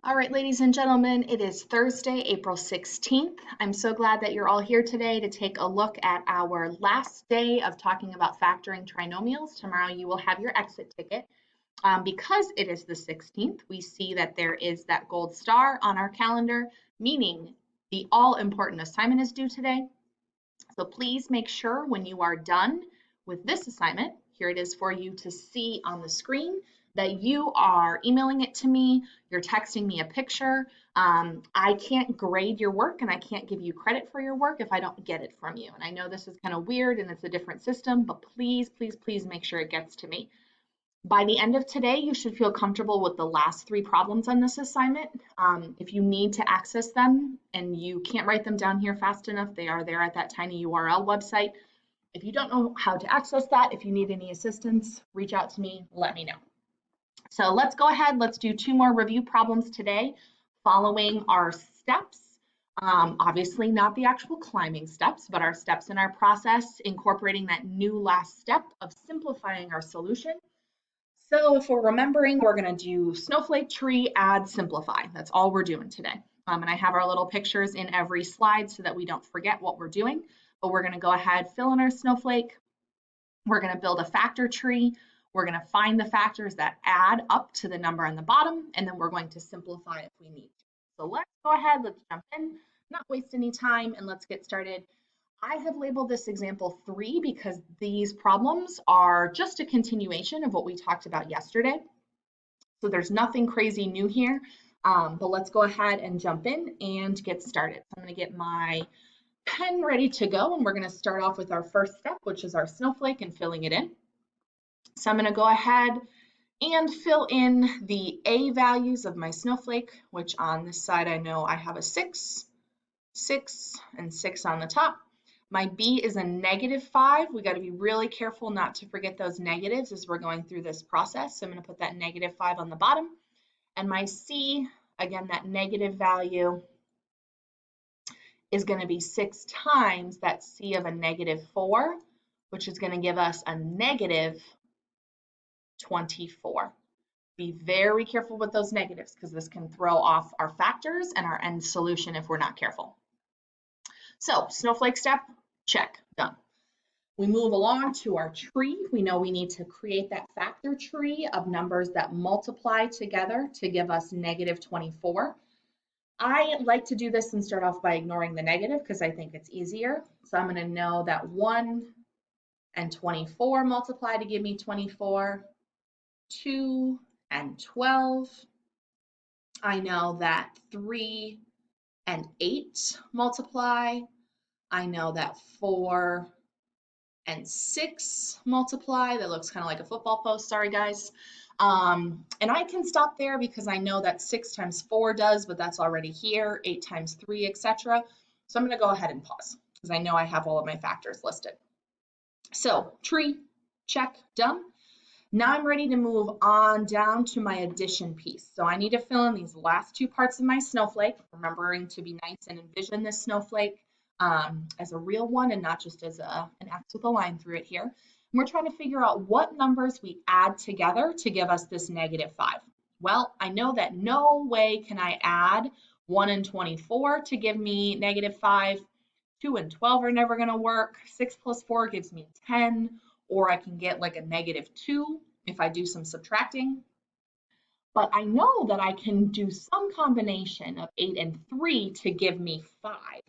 All right, ladies and gentlemen, it is Thursday, April 16th. I'm so glad that you're all here today to take a look at our last day of talking about factoring trinomials. Tomorrow you will have your exit ticket. Because it is the 16th, we see that there is that gold star on our calendar, meaning the all-important assignment is due today. So please make sure when you are done with this assignment, here it is for you to see on the screen, that you are emailing it to me, you're texting me a picture. I can't grade your work and I can't give you credit for your work if I don't get it from you. And I know this is kind of weird and it's a different system, but please, please, please make sure it gets to me. By the end of today, you should feel comfortable with the last 3 problems on this assignment. If you need to access them and you can't write them down here fast enough, they are there at that tiny URL website. If you don't know how to access that, if you need any assistance, reach out to me, let me know. So let's go ahead, let's do 2 more review problems today following our steps. Obviously not the actual climbing steps, but our steps in our process, incorporating that new last step of simplifying our solution. So if we're remembering, we're going to do snowflake, tree, add, simplify. That's all we're doing today. And I have our little pictures in every slide so that we don't forget what we're doing. But we're going to go ahead, fill in our snowflake. We're going to build a factor tree. We're going to find the factors that add up to the number on the bottom, and then we're going to simplify if we need to. So let's go ahead, let's jump in, not waste any time, and let's get started. I have labeled this example 3 because these problems are just a continuation of what we talked about yesterday. So there's nothing crazy new here, but let's go ahead and jump in and get started. So I'm going to get my pen ready to go, and we're going to start off with our first step, which is our snowflake and filling it in. So I'm going to go ahead and fill in the A values of my snowflake, which on this side I know I have a 6, 6, and 6 on the top. My B is a -5. We got to be really careful not to forget those negatives as we're going through this process. So I'm going to put that -5 on the bottom. And my C, again, that negative value is going to be 6 times that C of a -4, which is going to give us a -24. Be very careful with those negatives because this can throw off our factors and our end solution if we're not careful. So snowflake step, check, done. We move along to our tree. We know we need to create that factor tree of numbers that multiply together to give us -24. I like to do this and start off by ignoring the negative because I think it's easier. So I'm going to know that 1 and 24 multiply to give me 24. 2 and 12. I know that 3 and 8 multiply. I know that 4 and 6 multiply. That looks kind of like a football post, sorry guys. And I can stop there because I know that 6 times 4 does, but that's already here, 8 times 3, etc. So I'm going to go ahead and pause because I know I have all of my factors listed. So tree, check, done. Now I'm ready to move on down to my addition piece. So I need to fill in these last 2 parts of my snowflake, remembering to be nice and envision this snowflake as a real one and not just as an X with a line through it here. And we're trying to figure out what numbers we add together to give us this -5. Well, I know that no way can I add 1 and 24 to give me -5. 2 and 12 are never going to work. 6 plus 4 gives me 10. Or I can get like a -2 if I do some subtracting. But I know that I can do some combination of 8 and 3 to give me 5.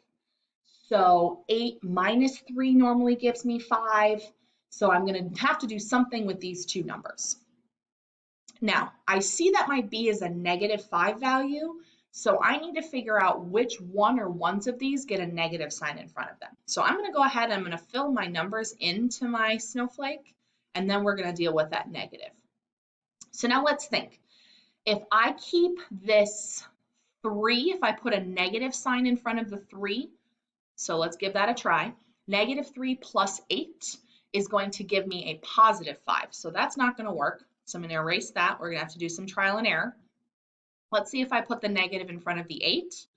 So 8 minus 3 normally gives me 5. So I'm going to have to do something with these 2 numbers. Now, I see that my B is a -5 value. So I need to figure out which one or ones of these get a negative sign in front of them. So I'm going to go ahead and I'm going to fill my numbers into my snowflake, and then we're going to deal with that negative. So now let's think. If I keep this 3, if I put a negative sign in front of the 3, so let's give that a try. -3 plus 8 is going to give me a +5. So that's not going to work. So I'm going to erase that. We're going to have to do some trial and error. Let's see if I put the negative in front of the 8.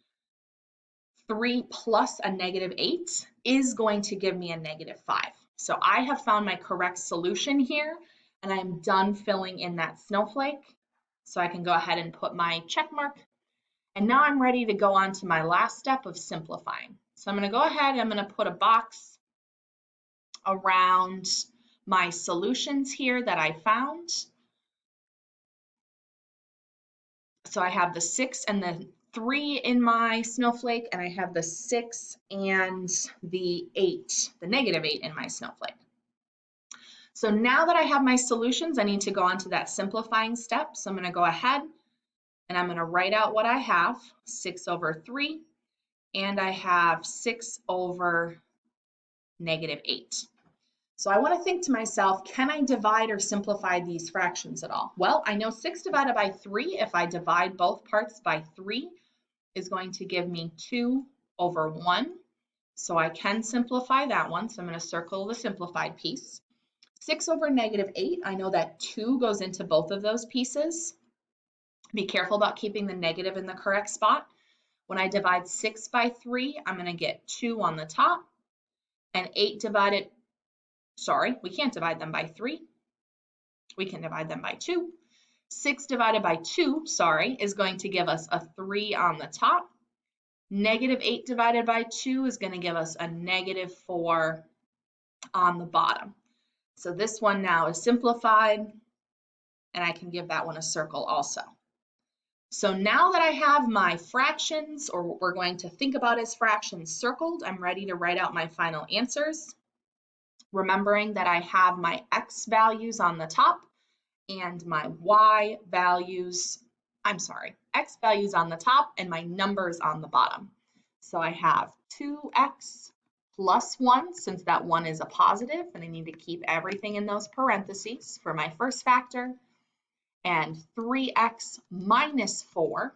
3 plus a -8 is going to give me a -5. So I have found my correct solution here, and I'm done filling in that snowflake. So I can go ahead and put my check mark And now I'm ready to go on to my last step of simplifying. So I'm going to go ahead and I'm going to put a box around my solutions here that I found. So I have the 6 and the 3 in my snowflake, and I have the 6 and the 8, the -8 in my snowflake. So now that I have my solutions, I need to go on to that simplifying step. So I'm going to go ahead and I'm going to write out what I have, 6 over 3, and I have 6 over -8. So I want to think to myself, can I divide or simplify these fractions at all? Well, I know 6 divided by 3, if I divide both parts by 3, is going to give me 2 over 1. So I can simplify that one. So I'm going to circle the simplified piece. 6 over -8, I know that 2 goes into both of those pieces. Be careful about keeping the negative in the correct spot. When I divide 6 by 3, I'm going to get 2 on the top, and 8 divided, sorry, we can't divide them by 3. We can divide them by 2. 6 divided by 2, sorry, is going to give us a 3 on the top. -8 divided by 2 is going to give us a -4 on the bottom. So this one now is simplified, and I can give that one a circle also. So now that I have my fractions, or what we're going to think about as fractions, circled, I'm ready to write out my final answers. Remembering that I have my x values on the top and my y values, x values on the top and my numbers on the bottom. So I have 2x plus 1, since that 1 is a positive, and I need to keep everything in those parentheses for my first factor, and 3x minus 4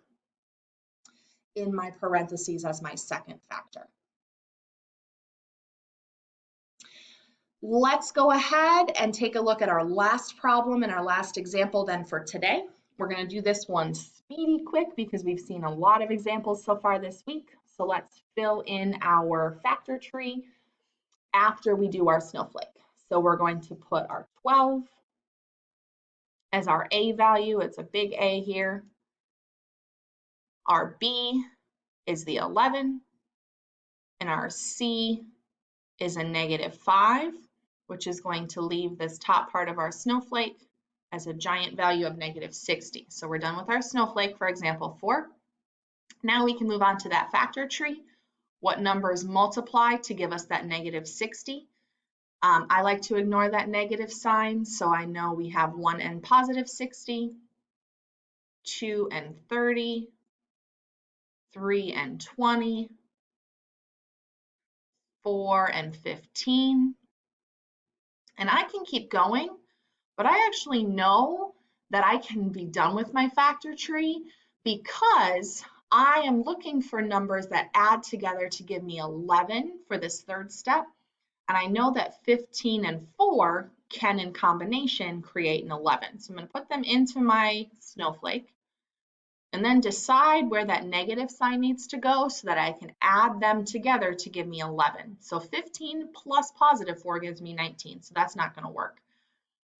in my parentheses as my second factor. Let's go ahead and take a look at our last problem and our last example then for today. We're going to do this one speedy quick because we've seen a lot of examples so far this week. So let's fill in our factor tree after we do our snowflake. So we're going to put our 12 as our A value. It's a big A here. Our B is the 11, and our C is a -5, which is going to leave this top part of our snowflake as a giant value of -60. So we're done with our snowflake for example 4. Now we can move on to that factor tree. What numbers multiply to give us that -60? I like to ignore that negative sign, so I know we have 1 and +60, 2 and 30, 3 and 20, 4 and 15. And I can keep going, but I actually know that I can be done with my factor tree because I am looking for numbers that add together to give me 11 for this third step. And I know that 15 and 4 can in combination create an 11. So I'm going to put them into my snowflake and then decide where that negative sign needs to go so that I can add them together to give me 11. So 15 plus +4 gives me 19, so that's not going to work.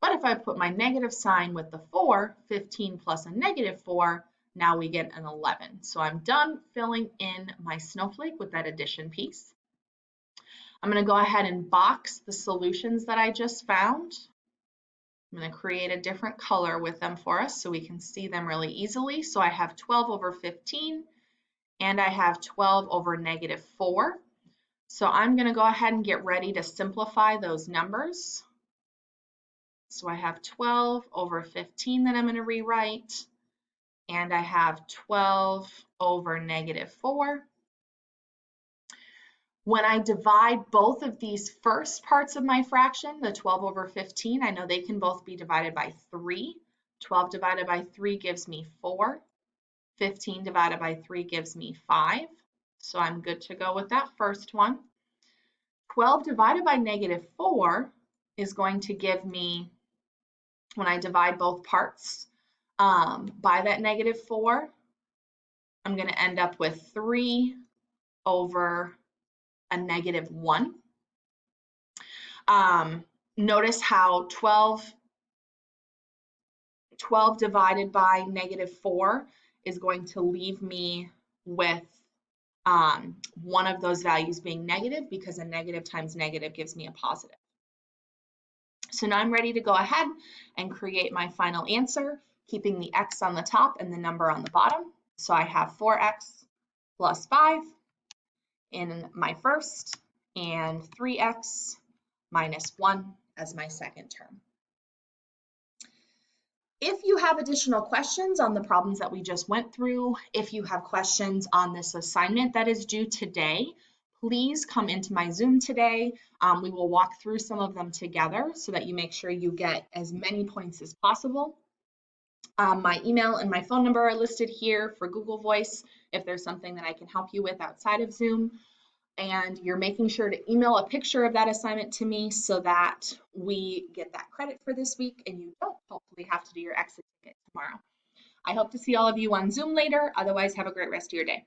But if I put my negative sign with the 4, 15 plus a -4, now we get an 11. So I'm done filling in my snowflake with that addition piece. I'm going to go ahead and box the solutions that I just found. I'm going to create a different color with them for us so we can see them really easily. So I have 12 over 15 and I have 12 over -4. So I'm going to go ahead and get ready to simplify those numbers. So I have 12 over 15 that I'm going to rewrite, and I have 12 over -4. When I divide both of these first parts of my fraction, the 12 over 15, I know they can both be divided by 3. 12 divided by 3 gives me 4. 15 divided by 3 gives me 5. So I'm good to go with that first one. 12 divided by -4 is going to give me, when I divide both parts by that -4, I'm going to end up with 3 over a -1. Notice how 12 divided by -4 is going to leave me with one of those values being negative, because a negative times negative gives me a positive. So now I'm ready to go ahead and create my final answer, keeping the x on the top and the number on the bottom. So I have 4x plus 5 in my first, and 3x minus 1 as my second term. If you have additional questions on the problems that we just went through, if you have questions on this assignment that is due today, please come into my Zoom today. We will walk through some of them together so that you make sure you get as many points as possible. My email and my phone number are listed here for Google Voice if there's something that I can help you with outside of Zoom. And you're making sure to email a picture of that assignment to me so that we get that credit for this week and you don't hopefully have to do your exit ticket tomorrow. I hope to see all of you on Zoom later. Otherwise, have a great rest of your day.